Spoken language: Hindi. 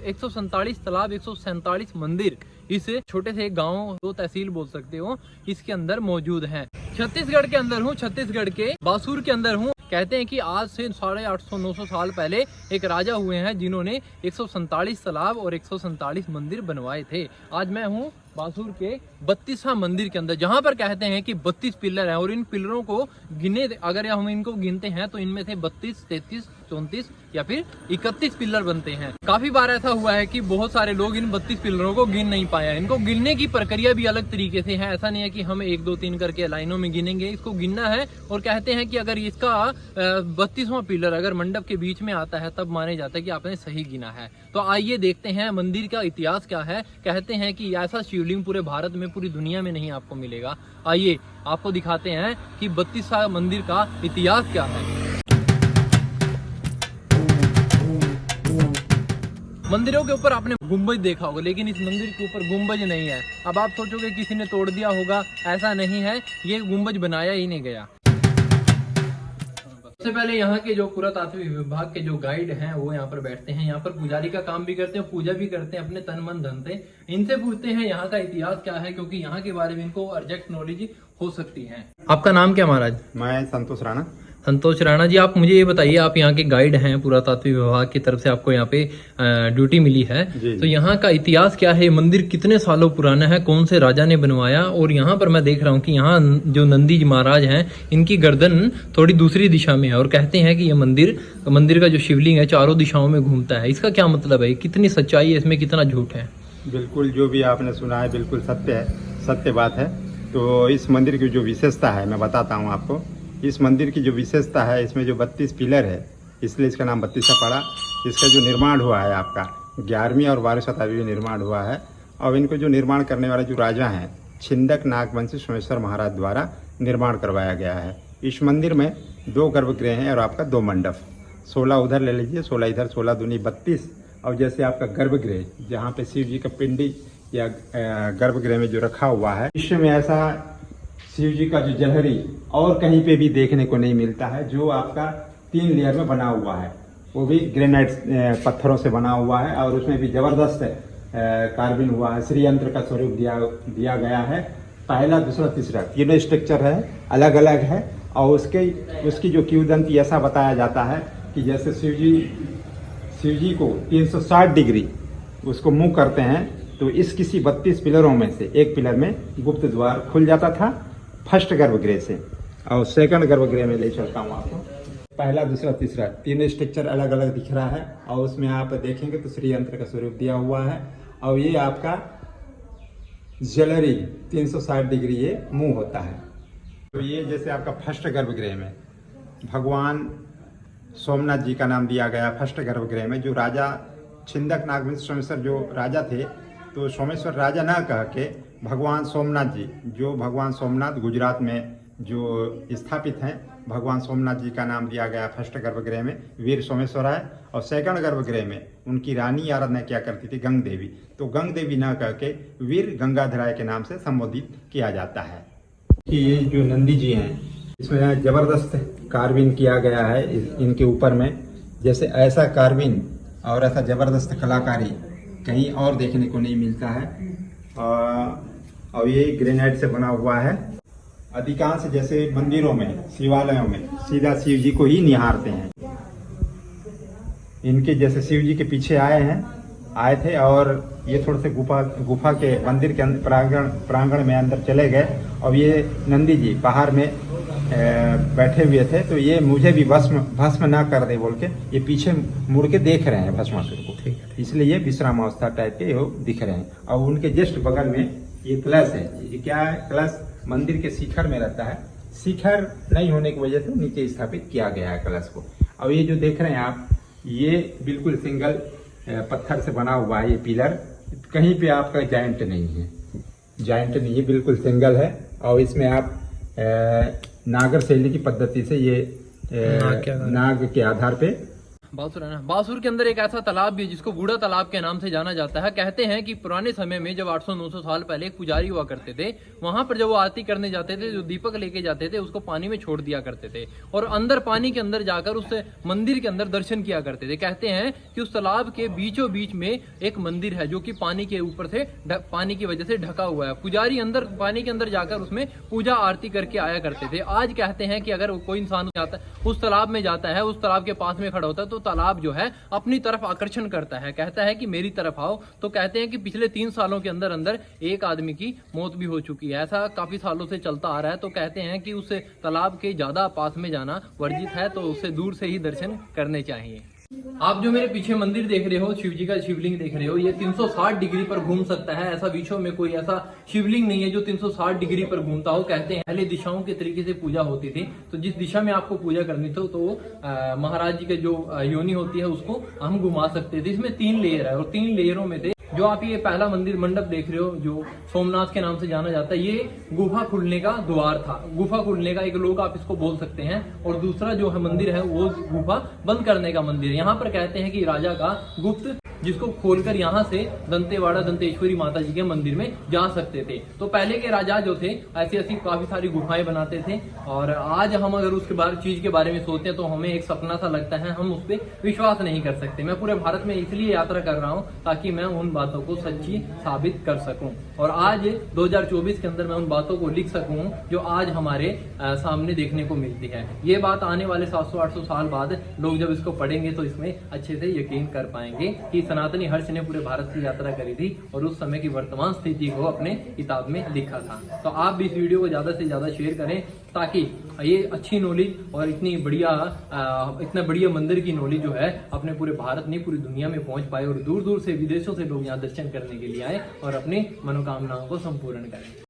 147 तालाब, 147 मंदिर इस छोटे से गांव, दो तहसील बोल सकते हो, इसके अंदर मौजूद हैं। छत्तीसगढ़ के अंदर हूँ, छत्तीसगढ़ के बासुर के अंदर हूँ। कहते हैं कि आज से 850-900 साल पहले एक राजा हुए हैं जिन्होंने 147 तालाब और 147 मंदिर बनवाए थे। आज मैं हूँ बासुर के 32वां मंदिर के अंदर, जहां पर कहते हैं कि 32 पिलर हैं और इन पिलरों को गिने, अगर हम इनको गिनते हैं तो इनमें से 32, 33, 34 या फिर 31 पिलर बनते हैं। काफी बार ऐसा हुआ है कि बहुत सारे लोग इन 32 पिलरों को गिन नहीं पाए। इनको गिनने की प्रक्रिया भी अलग तरीके से है। ऐसा नहीं है कि हम 1, 2, 3 करके लाइनों में गिनेंगे, इसको गिनना है। और कहते हैं कि अगर इसका 32वां पिलर अगर मंडप के बीच में आता है तब माने जाता है कि आपने सही गिना है। तो आइए देखते हैं मंदिर का इतिहास क्या है। कहते हैं कि ऐसा शिवलिंग पूरे भारत में, पूरी दुनिया में नहीं आपको मिलेगा। आइए आपको दिखाते हैं कि 32वां मंदिर का इतिहास क्या है। मंदिरों के ऊपर आपने गुंबज देखा होगा, लेकिन इस मंदिर के ऊपर गुंबज नहीं है। अब आप सोचोगे किसी ने तोड़ दिया होगा, ऐसा नहीं है, ये गुंबज बनाया ही नहीं गया। सबसे पहले यहाँ के जो पुरातात्विक विभाग के जो गाइड हैं वो यहाँ पर बैठते हैं। यहाँ पर पुजारी का काम भी करते हैं, पूजा भी करते हैं अपने तन मन धन से। इनसे पूछते हैं यहाँ का इतिहास क्या है, क्योंकि यहाँ के बारे में इनको एग्जैक्ट नॉलेज हो सकती है। आपका नाम क्या महाराज? मैं संतोष राणा। संतोष राणा जी, आप मुझे ये बताइए, आप यहाँ के गाइड हैं, पुरातात्विक विभाग की तरफ से आपको यहाँ पे ड्यूटी मिली है, तो यहाँ का इतिहास क्या है? मंदिर कितने सालों पुराना है? कौन से राजा ने बनवाया? और यहाँ पर मैं देख रहा हूँ कि यहाँ जो नंदी जी महाराज हैं, इनकी गर्दन थोड़ी दूसरी दिशा में है और कहते हैं कि ये मंदिर का जो शिवलिंग है चारों दिशाओं में घूमता है। इसका क्या मतलब है? कितनी सच्चाई है इसमें, कितना झूठ है? बिल्कुल जो भी आपने सुना है बिल्कुल सत्य है, सत्य बात है। तो इस मंदिर की जो विशेषता है मैं बताता हूँ आपको। इस मंदिर की जो विशेषता है, इसमें जो 32 पिलर है, इसलिए इसका नाम 32 पड़ा। इसका जो निर्माण हुआ है आपका 11वीं और 12वीं शताब्दी में निर्माण हुआ है। और इनको जो निर्माण करने वाले जो राजा हैं, छिंदक नागवंशी सोमेश्वर महाराज द्वारा निर्माण करवाया गया है। इस मंदिर में 2 गर्भगृह हैं और आपका 2 मंडप, 16 उधर ले लीजिए, 16 इधर, 16 दूनी 32। और जैसे आपका गर्भगृह जहाँ पे शिव जी का पिंडी या गर्भगृह में जो रखा हुआ है, विश्व में ऐसा शिव जी का जो जलहरी और कहीं पे भी देखने को नहीं मिलता है, जो आपका 3 लेयर में बना हुआ है, वो भी ग्रेनाइट पत्थरों से बना हुआ है। और उसमें भी जबरदस्त कार्विंग हुआ है, श्री यंत्र का स्वरूप दिया गया है। पहला, दूसरा, तीसरा तीनों स्ट्रक्चर है, अलग अलग है। और उसकी जो किंवदंती ऐसा बताया जाता है कि जैसे शिव जी को 360 डिग्री उसको मुंह करते हैं, तो इस किसी 32 पिलरों में से एक पिलर में गुप्त द्वार खुल जाता था, फर्स्ट गर्भगृह से। और सेकंड गर्भगृह में ले चलता हूँ आपको। पहला, दूसरा, तीसरा तीनों स्ट्रक्चर अलग अलग दिख रहा है। और उसमें आप देखेंगे तो श्री यंत्र का स्वरूप दिया हुआ है। और ये आपका ज्वेलरी 360 डिग्री ये मुंह होता है। तो ये जैसे आपका फर्स्ट गर्भगृह में भगवान सोमनाथ जी का नाम दिया गया। फर्स्ट गर्भगृह में जो राजा छिंदक नागवंशी सोमेश्वर जो राजा थे, तो सोमेश्वर राजा ना कह के भगवान सोमनाथ जी, जो भगवान सोमनाथ गुजरात में जो स्थापित हैं, भगवान सोमनाथ जी का नाम दिया गया फर्स्ट गर्भगृह में वीर सोमेश्वर है। और सेकंड गर्भगृह में उनकी रानी आराधना क्या करती थी, गंग देवी, तो गंग देवी ना कह के वीर गंगाधराय के नाम से संबोधित किया जाता है। कि ये जो नंदी जी हैं, इसमें जबरदस्त कार्विंग किया गया है इनके ऊपर में। जैसे ऐसा कार्विंग और ऐसा जबरदस्त कलाकारी कहीं और देखने को नहीं मिलता है। और ये ग्रेनाइट से बना हुआ है। अधिकांश जैसे मंदिरों में, शिवालयों में सीधा शिव जी को ही निहारते हैं। इनके जैसे शिव जी के पीछे आए थे और ये थोड़े से गुफा के मंदिर के प्रांगण में अंदर चले गए। और ये नंदी जी बाहर में बैठे हुए थे, तो ये मुझे भी भस्म ना कर दे बोल के ये पीछे मुड़ के देख रहे हैं भस्मासुर को, इसलिए ये विश्राम अवस्था टाइप के दिख रहे हैं। और उनके जस्ट बगल में ये कलश है। ये क्या है? कलश मंदिर के शिखर में रहता है। शिखर नहीं होने की वजह से नीचे स्थापित किया गया है कलश को। और ये जो देख रहे हैं आप, ये बिल्कुल सिंगल पत्थर से बना हुआ है। ये पिलर कहीं पे आपका जॉइंट नहीं है, बिल्कुल सिंगल है। और इसमें आप नागर शैली की पद्धति से ये नाग के आधार पे बासुर है ना। बासुर के अंदर एक ऐसा तालाब भी है जिसको बूढ़ा तालाब के नाम से जाना जाता है। कहते हैं कि पुराने समय में जब 800-900 साल पहले एक पुजारी हुआ करते थे, वहां पर जब वो आरती करने जाते थे, जो दीपक लेके जाते थे उसको पानी में छोड़ दिया करते थे और अंदर पानी के अंदर जाकर उस मंदिर के अंदर दर्शन किया करते थे। कहते हैं कि उस तालाब के बीचों बीच में एक मंदिर है जो कि पानी के ऊपर से पानी की वजह से ढका हुआ है। पुजारी अंदर पानी के अंदर जाकर उसमें पूजा आरती करके आया करते थे। आज कहते हैं कि अगर कोई इंसान जाता है उस तालाब में जाता है, उस तालाब के पास में खड़ा होता है, तो तालाब जो है अपनी तरफ आकर्षण करता है, कहता है कि मेरी तरफ आओ। तो कहते हैं कि पिछले 3 सालों के अंदर अंदर एक आदमी की मौत भी हो चुकी है। ऐसा काफी सालों से चलता आ रहा है। तो कहते हैं कि उस तालाब के ज्यादा पास में जाना वर्जित है, तो उससे दूर से ही दर्शन करने चाहिए। आप जो मेरे पीछे मंदिर देख रहे हो, शिव जी का शिवलिंग देख रहे हो, ये 360 डिग्री पर घूम सकता है। ऐसा विश्व में कोई ऐसा शिवलिंग नहीं है जो 360 डिग्री पर घूमता हो। कहते हैं पहले दिशाओं के तरीके से पूजा होती थी, तो जिस दिशा में आपको पूजा करनी थी तो महाराज जी के जो योनि होती है उसको हम घुमा सकते थे। इसमें 3 लेयर है और 3 लेयरों में थे। जो आप ये पहला मंदिर मंडप देख रहे हो जो सोमनाथ के नाम से जाना जाता है, ये गुफा खुलने का द्वार था, गुफा खुलने का एक लोग आप इसको बोल सकते हैं। और दूसरा जो है मंदिर है वो गुफा बंद करने का मंदिर है। यहाँ पर कहते हैं कि राजा का गुप्त जिसको खोलकर यहाँ से दंतेवाड़ा दंतेश्वरी माता जी के मंदिर में जा सकते थे। तो पहले के राजा जो थे ऐसी ऐसी काफी सारी गुफाएं बनाते थे और आज हम अगर उसके बारे चीज के बारे में सोचते हैं तो हमें एक सपना सा लगता है, हम उस पर विश्वास नहीं कर सकते। मैं पूरे भारत में इसलिए यात्रा कर रहा हूँ ताकि मैं उन बातों को सच्ची साबित कर सकूं और आज 2024 के अंदर मैं उन बातों को लिख सकूं जो आज हमारे सामने देखने को मिलती है। ये बात आने वाले 700-800 साल बाद लोग जब इसको पढ़ेंगे तो इसमें अच्छे से यकीन कर पाएंगे कि सनातनी हर्ष ने पूरे भारत की यात्रा करी थी और उस समय की वर्तमान स्थिति को अपने किताब में लिखा था। तो आप भी इस वीडियो को ज्यादा से ज्यादा शेयर करें ताकि ये अच्छी नॉलेज और इतना बढ़िया मंदिर की नॉलेज जो है अपने पूरे भारत नहीं पूरी दुनिया में पहुंच पाए और दूर दूर से विदेशों से लोग यहाँ दर्शन करने के लिए आए और अपनी मनोकामनाओं को संपूर्ण करें।